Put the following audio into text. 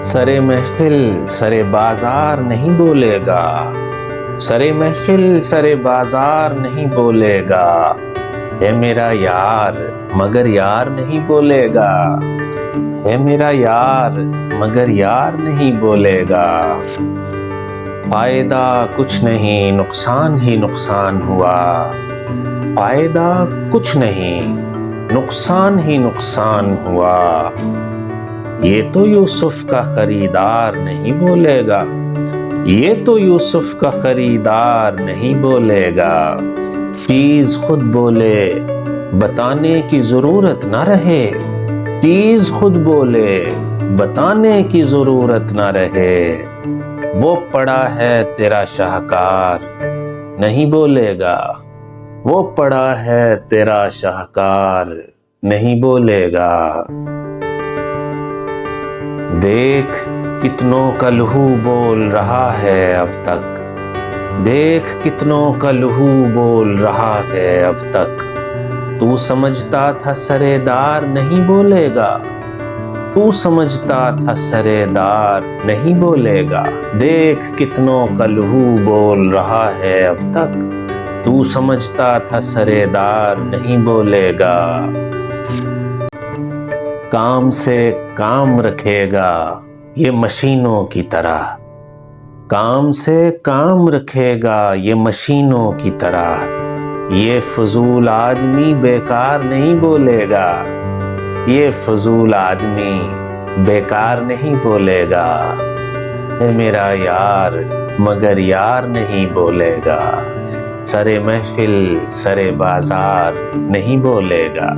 سرے محفل سرے بازار نہیں بولے گا، سرے محفل سرے بازار نہیں بولے گا، ہے میرا یار مگر یار نہیں بولے گا، ہے میرا یار مگر یار نہیں بولے گا۔ فائدہ کچھ نہیں نقصان ہی نقصان ہوا، فائدہ کچھ نہیں نقصان ہی نقصان ہوا، یہ تو یوسف کا خریدار نہیں بولے گا، یہ تو یوسف کا خریدار نہیں بولے گا۔ چیز خود بولے بتانے کی ضرورت نہ رہے، چیز خود بولے بتانے کی ضرورت نہ رہے، وہ پڑا ہے تیرا شاہکار نہیں بولے گا، وہ پڑا ہے تیرا شاہکار نہیں بولے گا۔ دیکھ کتنوں کا لہو بول رہا ہے اب تک، دیکھ کتنوں کا لہو بول رہا ہے اب تک، تو سمجھتا تھا سرے دار نہیں بولے گا، تو سمجھتا تھا سرے دار نہیں بولے گا، دیکھ کتنوں کا لہو بول رہا ہے اب تک، تو سمجھتا تھا سرے دار نہیں بولے گا۔ کام سے کام رکھے گا یہ مشینوں کی طرح، کام سے کام رکھے گا یہ مشینوں کی طرح، یہ فضول آدمی بیکار نہیں بولے گا، یہ فضول آدمی بیکار نہیں بولے گا، ہے میرا یار مگر یار نہیں بولے گا، سرے محفل سرے بازار نہیں بولے گا۔